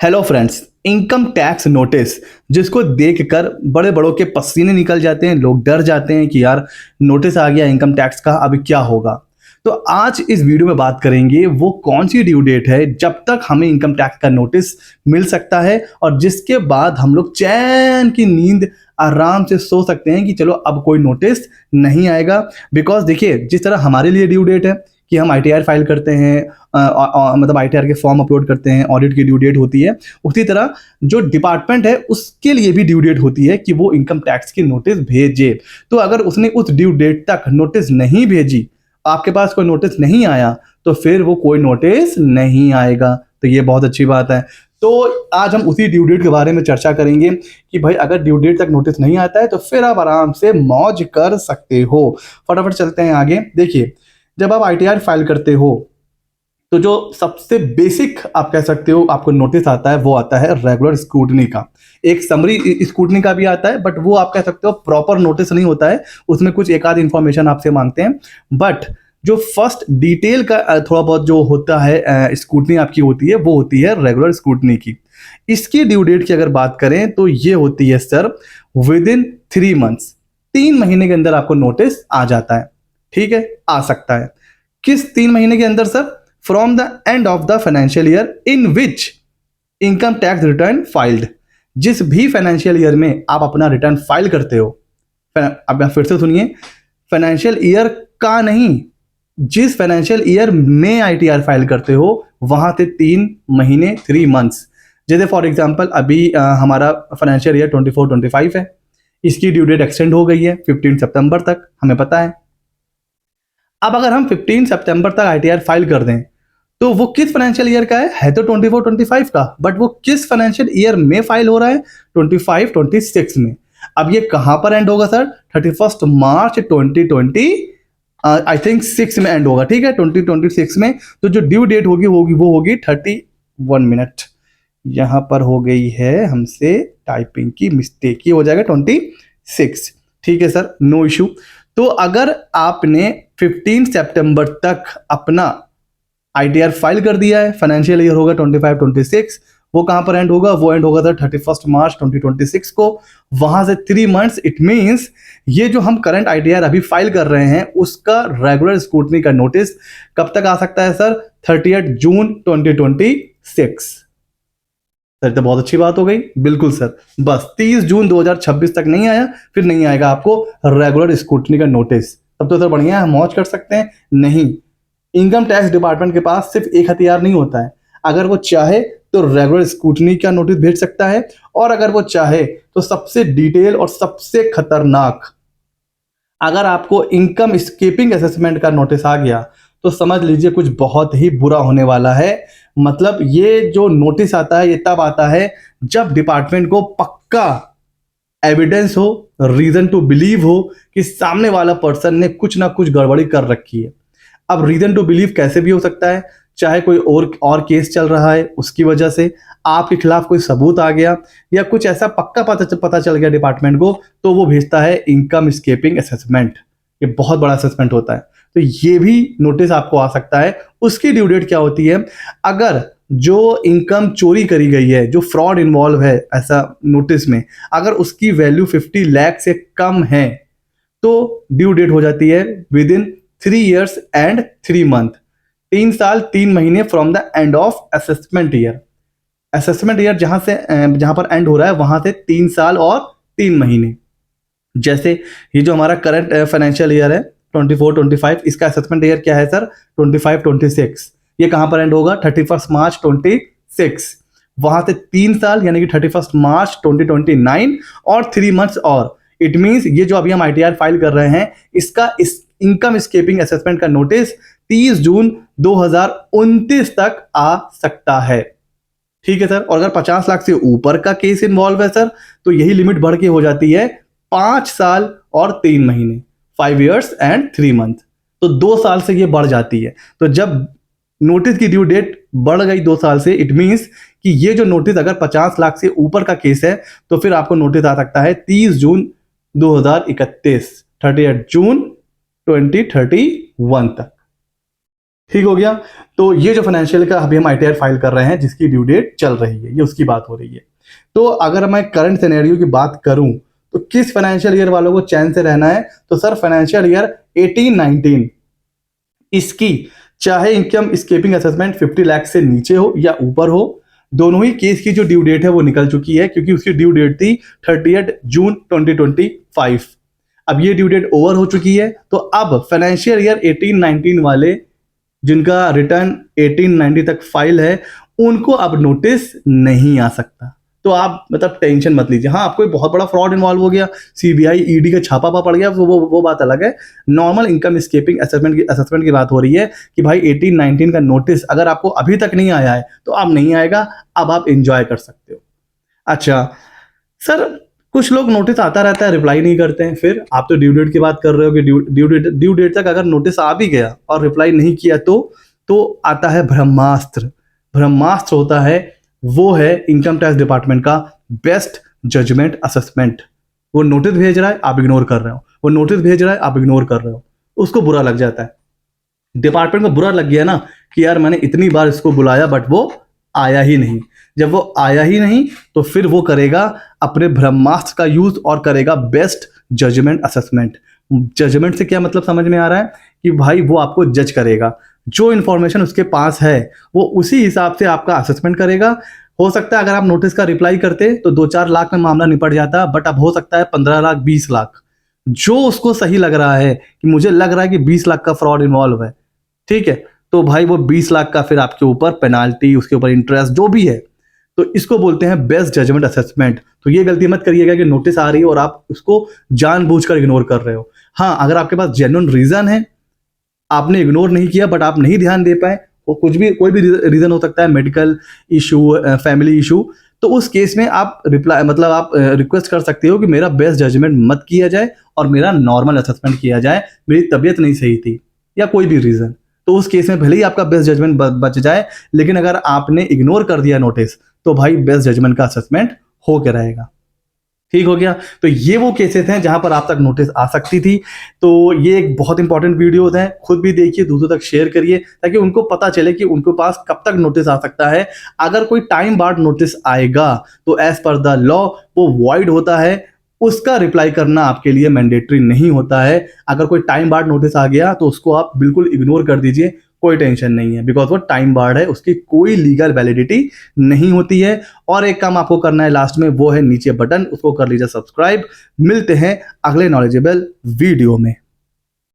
Hello friends, income tax notice जिसको देखकर बड़े बड़ों के पसीने निकल जाते हैं। लोग डर जाते हैं कि यार नोटिस आ गया इनकम टैक्स का, अभी क्या होगा। तो आज इस वीडियो में बात करेंगे वो कौन सी ड्यू डेट है जब तक हमें इनकम टैक्स का नोटिस मिल सकता है और जिसके बाद हम लोग चैन की नींद आराम से सो सकते हैं कि चलो अब कोई नोटिस नहीं आएगा। बिकॉज देखिए, जिस तरह हमारे लिए ड्यू डेट है कि हम ITR फाइल करते हैं, मतलब ITR के फॉर्म अपलोड करते हैं, ऑडिट की ड्यू डेट होती है, उसी तरह जो डिपार्टमेंट है उसके लिए भी ड्यू डेट होती है कि वो इनकम टैक्स की नोटिस भेजे। तो अगर उसने उस ड्यू डेट तक नोटिस नहीं भेजी, आपके पास कोई नोटिस नहीं आया, तो फिर वो कोई नोटिस नहीं आएगा। तो ये बहुत अच्छी बात है। तो आज हम उसी ड्यू डेट के बारे में चर्चा करेंगे कि भाई अगर ड्यू डेट तक नोटिस नहीं आता है तो फिर आप आराम से मौज कर सकते हो। फटाफट चलते हैं आगे। देखिए, जब आप ITR फाइल करते हो तो जो सबसे बेसिक आप कह सकते हो आपको नोटिस आता है वो आता है रेगुलर स्क्रूटनी का। एक समरी स्क्रूटनी का भी आता है, बट वो आप कह सकते हो प्रॉपर नोटिस नहीं होता है, उसमें कुछ एक आध इंफॉर्मेशन आपसे मांगते हैं। बट जो फर्स्ट डिटेल का थोड़ा बहुत जो होता है स्क्रूटनी आपकी होती है वो होती है रेगुलर स्क्रूटनी की। इसकी ड्यू डेट की अगर बात करें तो ये होती है सर विद इन 3 मंथ्स। 3 महीने के अंदर आपको नोटिस आ जाता है। ठीक है, आ सकता है। किस 3 महीने के अंदर sir? From the end of the financial year in which income tax return filed. जिस भी फाइनेंशियल ईयर में आप अपना रिटर्न फाइल करते हो, अब फिर से सुनिए, फाइनेंशियल ईयर का नहीं, जिस फाइनेंशियल ईयर में ITR फाइल करते हो वहां से 3 महीने 3 मंथ्स। जैसे फॉर एग्जांपल अभी हमारा फाइनेंशियल ईयर 24-25 है, इसकी ड्यू डेट एक्सटेंड हो गई है 15 सितंबर तक, हमें पता है। अब अगर हम 15 सितंबर तक ITR फाइल कर दें तो वो किस फाइनेंशियल ईयर का है तो 24-25 का, बट वो किस फाइनेंशियल ईयर में फाइल हो रहा है? 25-26 में। अब ये कहां पर एंड होगा सर? 31 मार्च 2020 आई थिंक 6 में एंड होगा। ठीक है, 2026 में। तो जो ड्यू डेट होगी वो होगी 31 मिनट। यहां पर हो गई है हमसे टाइपिंग की मिस्टेक, ये हो जाएगा 26। ठीक है सर, नो इशू। तो अगर आपने 15 सितंबर तक अपना ITR फाइल कर दिया है, फाइनेंशियल ईयर होगा 25-26, वो कहां पर एंड होगा? वो एंड होगा सर 31 मार्च 2026 को। वहां से 3 मंथ्स, इट मींस ये जो हम करंट ITR अभी फाइल कर रहे हैं उसका रेगुलर स्क्रूटनी का नोटिस कब तक आ सकता है सर? 30 जून 2026। सर तो बहुत अच्छी बात हो गई। बिल्कुल सर, बस 30 जून 2026 तक नहीं आया, फिर नहीं आएगा आपको रेगुलर स्क्रूटनी का नोटिस। तब तो सर बढ़िया है, मौज कर सकते हैं। नहीं, इनकम टैक्स डिपार्टमेंट के पास सिर्फ एक हथियार नहीं होता है। अगर वो चाहे तो रेगुलर स्क्रूटनी का नोटिस भेज सकता है, और अगर वो चाहे तो सबसे डिटेल और सबसे खतरनाक, अगर आपको इनकम स्केपिंग असेसमेंट का नोटिस आ गया तो समझ लीजिए कुछ बहुत ही बुरा होने वाला है। मतलब ये जो नोटिस आता है ये तब आता है जब डिपार्टमेंट को पक्का एविडेंस हो, रीजन टू बिलीव हो कि सामने वाला पर्सन ने कुछ ना कुछ गड़बड़ी कर रखी है। अब रीजन टू बिलीव कैसे भी हो सकता है? चाहे कोई और केस चल रहा है उसकी वजह से आपके खिलाफ कोई सबूत आ गया, या कुछ ऐसा पक्का पता चल गया डिपार्टमेंट को, तो वो भेजता है इनकम स्केपिंग असेसमेंट। ये बहुत बड़ा असेसमेंट होता है, तो ये भी नोटिस आपको आ सकता है। उसकी ड्यू डेट क्या होती है? अगर जो इनकम चोरी करी गई है, जो फ्रॉड इन्वॉल्व है ऐसा नोटिस में, अगर उसकी वैल्यू 50 लाख से कम है तो ड्यू डेट हो जाती है with in 3 years and 3 month। 3 साल 3 महीने from the end of assessment year. Assessment year जहां पर एंड हो रहा है वहां से 3 साल और 3 महीने। जैसे ये जो हमारा करंट फाइनेंशियल ईयर है 24-25, इसका असेसमेंट ईयर क्या है सर? 25-26। ये कहां पर एंड होगा? 31 मार्च 26। वहां से 3 साल यानी कि 31 मार्च 2029 और 3 मंथ्स और। इट मींस ये जो अभी हम ITR फाइल कर रहे हैं इसका इस इनकम स्केपिंग असेसमेंट का नोटिस 30 जून 2029 तक आ सकता है। ठीक है सर, और अगर 50 लाख से ऊपर का केस इन्वॉल्व है सर तो यही लिमिट बढ़ के हो जाती है 5 साल और 3 महीने, 5 years and 3 month। तो 2 साल से ये बढ़ जाती है। तो जब नोटिस की ड्यू डेट बढ़ गई 2 साल से, इट मींस कि ये जो नोटिस अगर 50 लाख से ऊपर का केस है तो फिर आपको नोटिस आ सकता है 30 जून 2031, 30 जून 2031 तक। ठीक हो गया। तो ये जो फाइनेंशियल का अभी हम ITR फाइल कर रहे हैं जिसकी ड्यू डेट चल रही है, ये उसकी बात हो रही है। तो अगर मैं करंट सिनेरियो की बात करूं तो किस फाइनेंशियल ईयर वालों को चैन से रहना है, तो सर फाइनेंशियल ईयर 18-19 इसकी चाहे इनकम स्केपिंग असेसमेंट 50 लाख से नीचे हो या ऊपर हो, दोनों ही केस की जो ड्यू डेट है वो निकल चुकी है, क्योंकि उसकी ड्यू डेट थी 30 जून 2025। अब ये ड्यू डेट ओवर हो चुकी है। तो अब फाइनेंशियल ईयर 18-19 वाले जिनका रिटर्न 18-19 तक फाइल है उनको अब नोटिस नहीं आ सकता। तो आप मतलब टेंशन मत लीजिए। हाँ, आपको बहुत बड़ा फ्रॉड इन्वॉल्व हो गया, CBI ED का छापा पड़ गया, वो बात अलग है। नॉर्मल इनकम स्केपिंग असेसमेंट की बात हो रही है कि भाई 18-19 का नोटिस अगर आपको अभी तक नहीं आया है तो अब नहीं आएगा, अब आप एंजॉय कर सकते हो। अच्छा सर, कुछ लोग नोटिस आता रहता है रिप्लाई नहीं करते हैं, फिर आप तो ड्यू डेट की बात कर रहे हो कि ड्यू डेट तक अगर नोटिस आ भी गया और रिप्लाई नहीं किया तो आता है ब्रह्मास्त्र। ब्रह्मास्त्र होता है, वो है इनकम टैक्स डिपार्टमेंट का बेस्ट जजमेंट असेसमेंट। वो नोटिस भेज रहा है, आप इग्नोर कर रहे हो, वो नोटिस भेज रहा है, आप इग्नोर कर रहे हो, उसको बुरा लग जाता है। डिपार्टमेंट को बुरा लग गया ना कि यार मैंने इतनी बार इसको बुलाया बट वो आया ही नहीं। जब वो आया ही नहीं तो फिर वो करेगा अपने ब्रह्मास्त्र का यूज और करेगा बेस्ट जजमेंट असेसमेंट। जजमेंट से क्या मतलब समझ में आ रहा है कि भाई वो आपको जज करेगा, जो इंफॉर्मेशन उसके पास है वो उसी हिसाब से आपका असेसमेंट करेगा। हो सकता है अगर आप नोटिस का रिप्लाई करते तो 2-4 लाख में मामला निपट जाता, बट अब हो सकता है 15 लाख 20 लाख। जो उसको सही लग रहा है कि मुझे लग रहा है कि 20 लाख का फ्रॉड इन्वॉल्व है, ठीक है, तो भाई वो 20 लाख का फिर आपके ऊपर पेनाल्टी, उसके ऊपर इंटरेस्ट जो भी है, तो इसको बोलते हैं बेस्ट जजमेंट असेसमेंट। तो ये गलती मत करिएगा कि नोटिस आ रही है और आप उसको जानबूझकर इग्नोर कर रहे हो। हाँ, अगर आपके पास जेन्युइन रीजन है, आपने इग्नोर नहीं किया बट आप नहीं ध्यान दे पाए, वो कोई भी रीजन हो सकता है, मेडिकल इशू, फैमिली इशू, तो उस केस में आप आप रिक्वेस्ट कर सकते हो कि मेरा बेस्ट जजमेंट मत किया जाए और मेरा नॉर्मल असेसमेंट किया जाए, मेरी तबीयत नहीं सही थी या कोई भी रीजन। तो उस केस में भले ही आपका बेस्ट जजमेंट बच जाए, लेकिन अगर आपने इग्नोर कर दिया नोटिस तो भाई बेस्ट जजमेंट का असेसमेंट हो के रहेगा। ठीक हो गया। तो ये वो केसेस हैं जहां पर आप तक नोटिस आ सकती थी। तो ये एक बहुत इंपॉर्टेंट वीडियो है, खुद भी देखिए, दूसरों तक शेयर करिए ताकि उनको पता चले कि उनके पास कब तक नोटिस आ सकता है। अगर कोई टाइम बाद नोटिस आएगा तो एज पर द लॉ वो वॉइड होता है, उसका रिप्लाई करना आपके लिए मैंडेटरी नहीं होता है। अगर कोई टाइम बाद नोटिस आ गया तो उसको आप बिल्कुल इग्नोर कर दीजिए, कोई टेंशन नहीं है, बिकॉज वो टाइम बार्ड है, उसकी कोई लीगल वैलिडिटी नहीं होती है। और एक काम आपको करना है लास्ट में, वो है नीचे बटन, उसको कर लीजिए सब्सक्राइब। मिलते हैं अगले नॉलेजेबल वीडियो में।